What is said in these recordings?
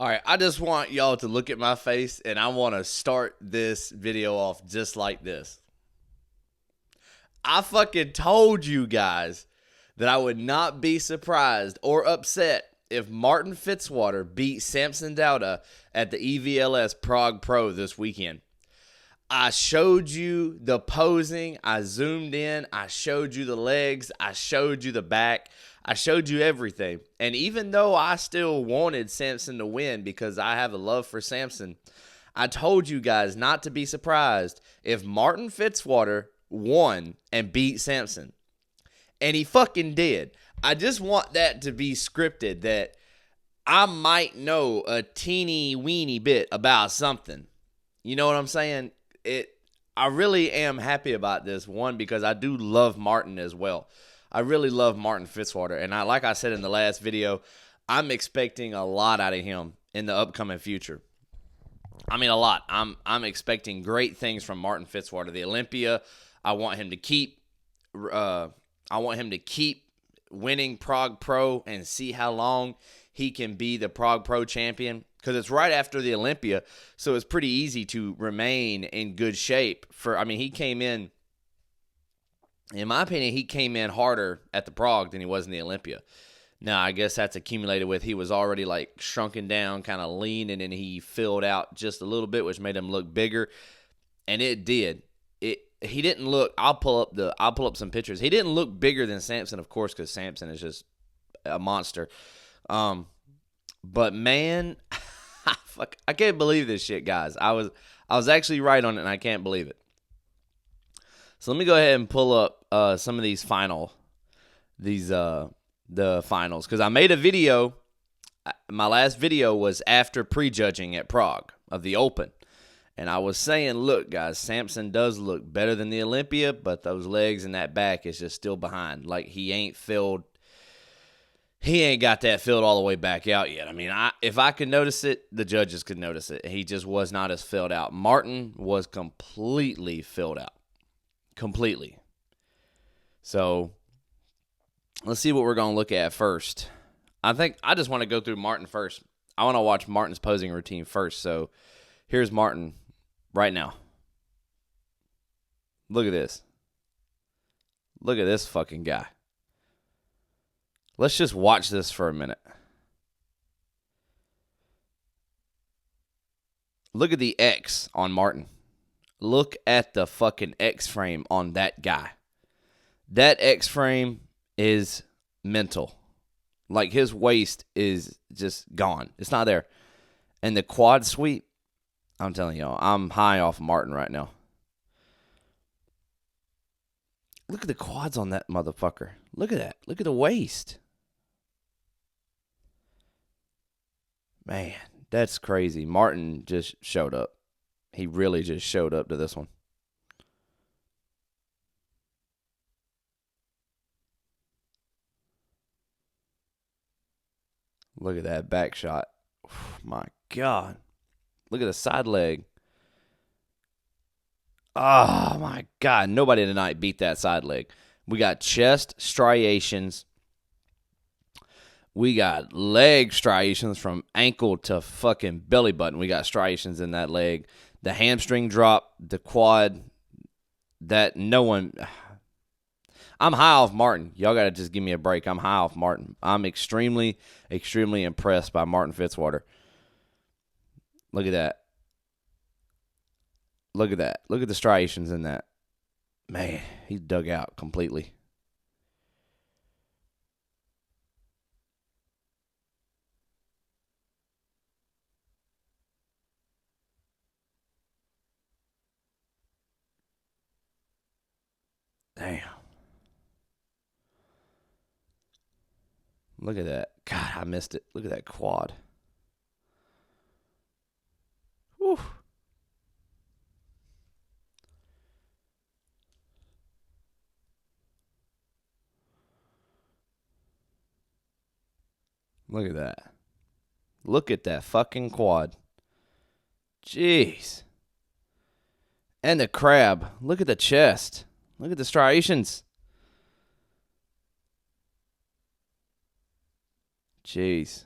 All right, I just want y'all to look at my face, and I want to start this video off just like this. I fucking told you guys that I would not be surprised or upset if Martin Fitzwater beat Samson Dauda at the EVLS Prague Pro this weekend. I showed you the posing. I zoomed in. I showed you the legs. I showed you the back. I showed you everything. And even though I still wanted Samson to win because I have a love for Samson, I told you guys not to be surprised if Martin Fitzwater won and beat Samson. And he fucking did. I just want that to be scripted, that I might know a teeny weeny bit about something. You know what I'm saying? I really am happy about this, one, because I do love Martin as well. I really love Martin Fitzwater, and like I said in the last video, I'm expecting a lot out of him in the upcoming future. I mean, a lot. I'm expecting great things from Martin Fitzwater. The Olympia, I want him to keep. I want him to keep winning Prague Pro and see how long he can be the Prague Pro champion, because it's right after the Olympia, so it's pretty easy to remain in good shape. He came in my opinion, he came in harder at the Prague than he was in the Olympia. Now, I guess that's accumulated with he was already like shrunken down, kind of lean, and then he filled out just a little bit, which made him look bigger, and it did. He didn't look. I'll pull up some pictures. He didn't look bigger than Samson, of course, because Samson is just a monster. But man, fuck, I can't believe this shit, guys. I was actually right on it, and I can't believe it. So let me go ahead and pull up some of the finals, because I made a video. My last video was after prejudging at Prague of the Open. And I was saying, look, guys, Samson does look better than the Olympia, but those legs and that back is just still behind. Like, he ain't got that filled all the way back out yet. I mean, if I could notice it, the judges could notice it. He just was not as filled out. Martin was completely filled out. Completely. So, let's see what we're going to look at first. I think I just want to go through Martin first. I want to watch Martin's posing routine first. So, here's Martin right now. Look at this. Look at this fucking guy. Let's just watch this for a minute. Look at the X on Martin. Look at the fucking X-frame on that guy. That X-frame is mental. Like, his waist is just gone. It's not there. And the quad sweep, I'm telling y'all, I'm high off Martin right now. Look at the quads on that motherfucker. Look at that. Look at the waist. Man, that's crazy. Martin just showed up. He really just showed up to this one. Look at that back shot. Oh, my God. Look at the side leg. Oh, my God. Nobody tonight beat that side leg. We got chest striations. We got leg striations from ankle to fucking belly button. We got striations in that leg. The hamstring drop, the quad, that no one... I'm high off Martin. Y'all got to just give me a break. I'm high off Martin. I'm extremely, extremely impressed by Martin Fitzwater. Look at that. Look at that. Look at the striations in that. Man, he's dug out completely. Damn. Look at that. God, I missed it. Look at that quad. Whew. Look at that. Look at that fucking quad. Jeez. And the crab. Look at the chest. Look at the striations. Jeez.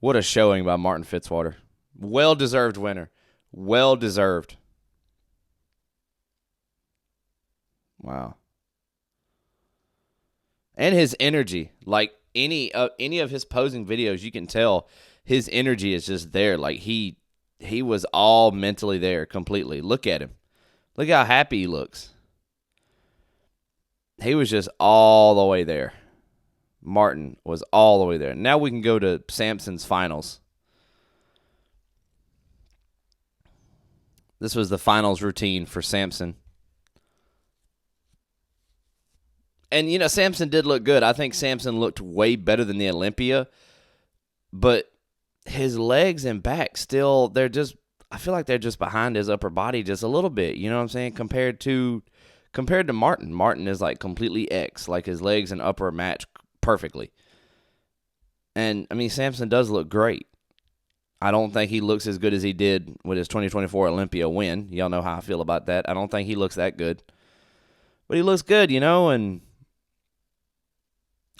What a showing by Martin Fitzwater. Well-deserved winner. Well-deserved. Wow. And his energy. Like any of his posing videos, you can tell his energy is just there. Like he was all mentally there completely. Look at him. Look how happy he looks. He was just all the way there. Martin was all the way there. Now we can go to Samson's finals. This was the finals routine for Samson. And, Samson did look good. I think Samson looked way better than the Olympia. But his legs and back still, I feel like they're just behind his upper body just a little bit. You know what I'm saying? Compared to Martin. Martin is like completely X. Like his legs and upper match perfectly. And, Samson does look great. I don't think he looks as good as he did with his 2024 Olympia win. Y'all know how I feel about that. I don't think he looks that good. But he looks good, and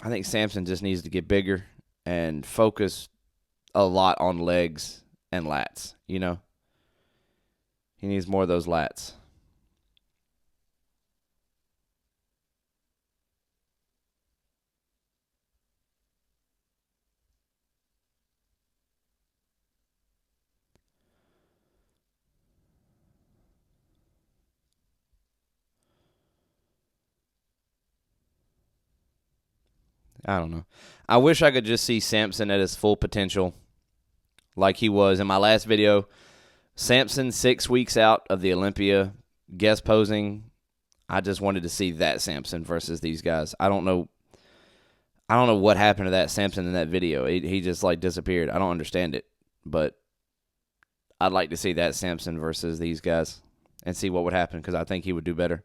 I think Samson just needs to get bigger and focus a lot on legs and lats, He needs more of those lats. I don't know. I wish I could just see Samson at his full potential like he was in my last video. Samson 6 weeks out of the Olympia, guest posing. I just wanted to see that Samson versus these guys. I don't know what happened to that Samson in that video. He just disappeared. I don't understand it. But I'd like to see that Samson versus these guys and see what would happen because I think he would do better.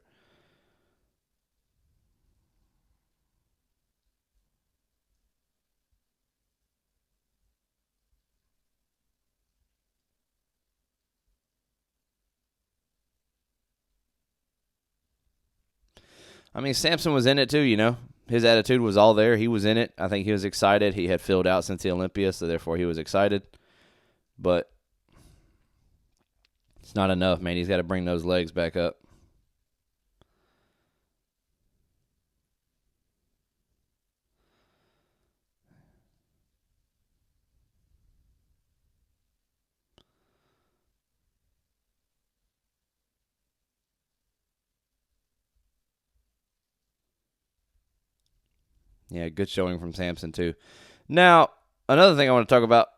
Samson was in it too, His attitude was all there. He was in it. I think he was excited. He had filled out since the Olympia, so therefore he was excited. But it's not enough, man. He's got to bring those legs back up. Yeah, good showing from Samson, too. Now, another thing I want to talk about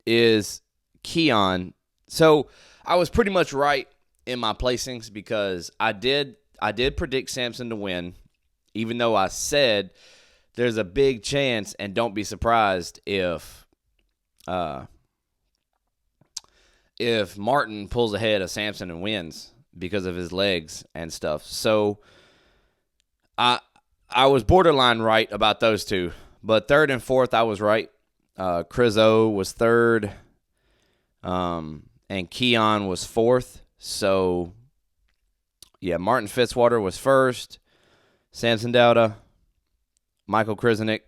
is Keon. So, I was pretty much right in my placings because I did predict Samson to win, even though I said there's a big chance, and don't be surprised if Martin pulls ahead of Samson and wins because of his legs and stuff. So, I was borderline right about those two, but third and fourth I was right. Krizo was third, and Keon was fourth. So, yeah, Martin Fitzwater was first, Samson Dauda, Michael Krizanek,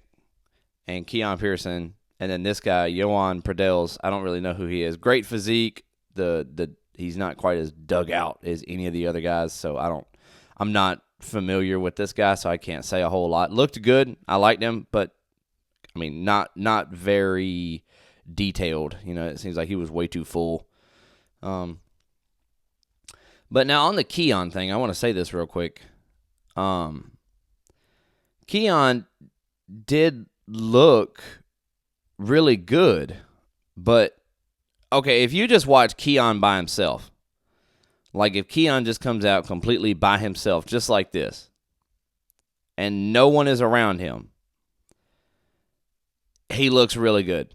and Keon Pearson, and then this guy, Johan Pradels. I don't really know who he is. Great physique. He's not quite as dug out as any of the other guys, so I'm not familiar with this guy, so I can't say a whole lot. Looked good. I liked him, but not very detailed. It seems like he was way too full. But now on the Keon thing, I want to say this real quick. Keon did look really good, but okay, if you just watch Keon by himself, like if Keon just comes out completely by himself, just like this, and no one is around him, he looks really good.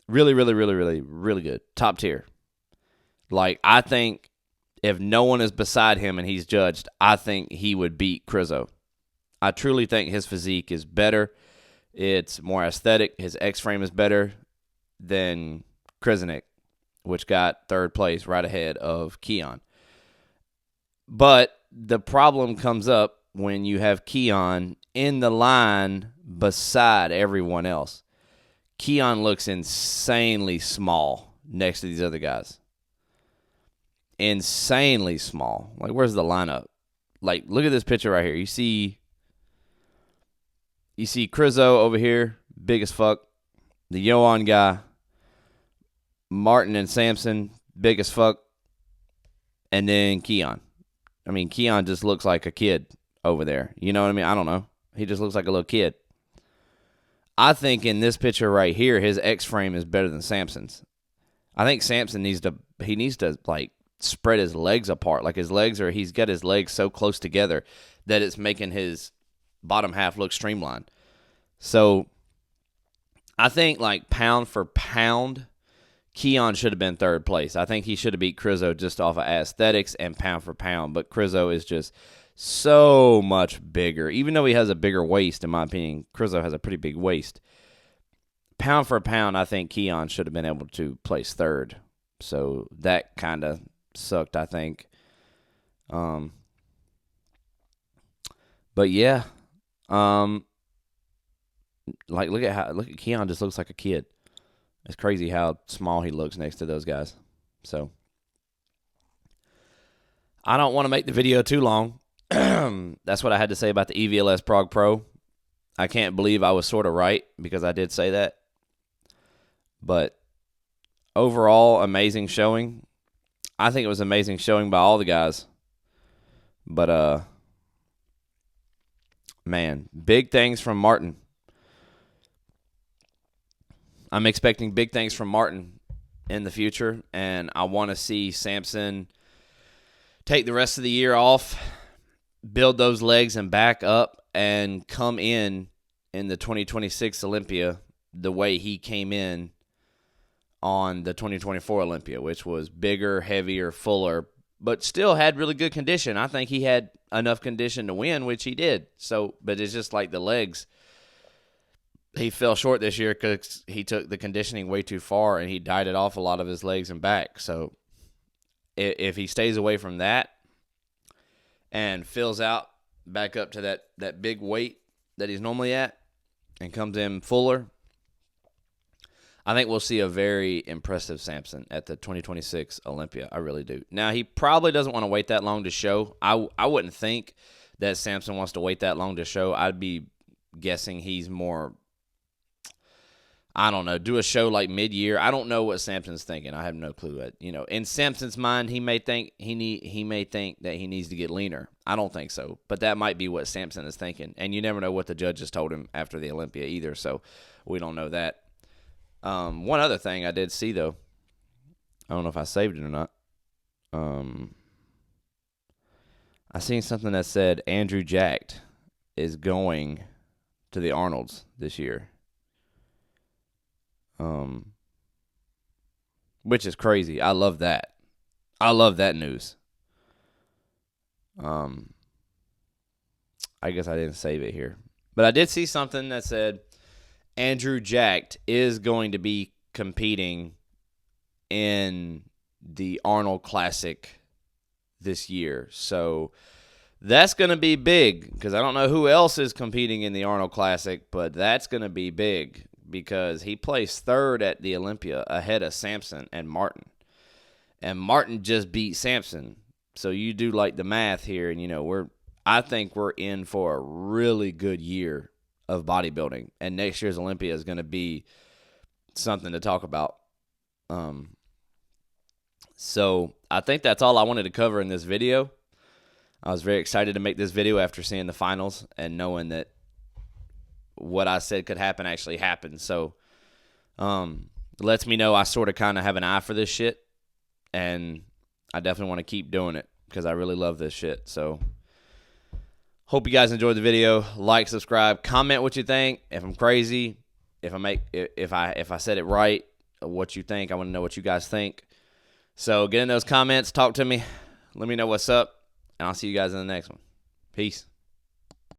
Really, really, really, really, really good. Top tier. Like, I think if no one is beside him and he's judged, I think he would beat Krizo. I truly think his physique is better. It's more aesthetic. His X-frame is better than Krizanek, which got third place right ahead of Keon. But the problem comes up when you have Keon in the line beside everyone else. Keon looks insanely small next to these other guys. Insanely small. Like, where's the lineup? Like, look at this picture right here. You see Crizzo over here, big as fuck. The Johan guy, Martin and Samson, big as fuck. And then Keon. I mean, Keon just looks like a kid over there. You know what I mean? I don't know. He just looks like a little kid. I think in this picture right here, his X-frame is better than Samson's. I think Samson needs to like spread his legs apart. Like he's got his legs so close together that it's making his bottom half look streamlined. So I think like pound for pound, Keon should have been third place. I think he should have beat Crizzo just off of aesthetics and pound for pound. But Crizzo is just so much bigger. Even though he has a bigger waist, in my opinion, Crizzo has a pretty big waist. Pound for pound, I think Keon should have been able to place third. So that kind of sucked, I think. But yeah. Like look at Keon just looks like a kid. It's crazy how small he looks next to those guys. So I don't want to make the video too long. That's what I had to say about the EVLS Prague Pro. I can't believe I was sort of right because I did say that. But overall, amazing showing. I think it was amazing showing by all the guys. But, man, big things from Martin. I'm expecting big things from Martin in the future, and I want to see Samson take the rest of the year off, build those legs and back up, and come in the 2026 Olympia the way he came in on the 2024 Olympia, which was bigger, heavier, fuller, but still had really good condition. I think he had enough condition to win, which he did. So, but it's just like the legs. He fell short this year because he took the conditioning way too far, and he dieted off a lot of his legs and back. So if he stays away from that and fills out back up to that big weight that he's normally at and comes in fuller, I think we'll see a very impressive Samson at the 2026 Olympia. I really do. Now, he probably doesn't want to wait that long to show. I wouldn't think that Samson wants to wait that long to show. I'd be guessing he's more, I don't know, do a show like mid-year. I don't know what Samson's thinking. I have no clue. In Samson's mind, he may think that he needs to get leaner. I don't think so, but that might be what Samson is thinking. And you never know what the judges told him after the Olympia either, so we don't know that. One other thing I did see, though, I don't know if I saved it or not. I seen something that said Andrew Jacked is going to the Arnolds this year. Which is crazy. I love that. I love that news. I guess I didn't save it here. But I did see something that said Andrew Jacked is going to be competing in the Arnold Classic this year. So that's going to be big because I don't know who else is competing in the Arnold Classic, but that's going to be big because he placed third at the Olympia ahead of Samson and Martin. And Martin just beat Samson. So you do like the math here, and I think we're in for a really good year of bodybuilding. And next year's Olympia is going to be something to talk about. So I think that's all I wanted to cover in this video. I was very excited to make this video after seeing the finals and knowing that what I said could happen actually happened. So it lets me know I sort of kind of have an eye for this shit, and I definitely want to keep doing it because I really love this shit. So hope you guys enjoyed the video. Like, subscribe, comment what you think. If I'm crazy, if I said it right, what you think. I want to know what you guys think. So get in those comments, talk to me, let me know what's up, and I'll see you guys in the next one. Peace.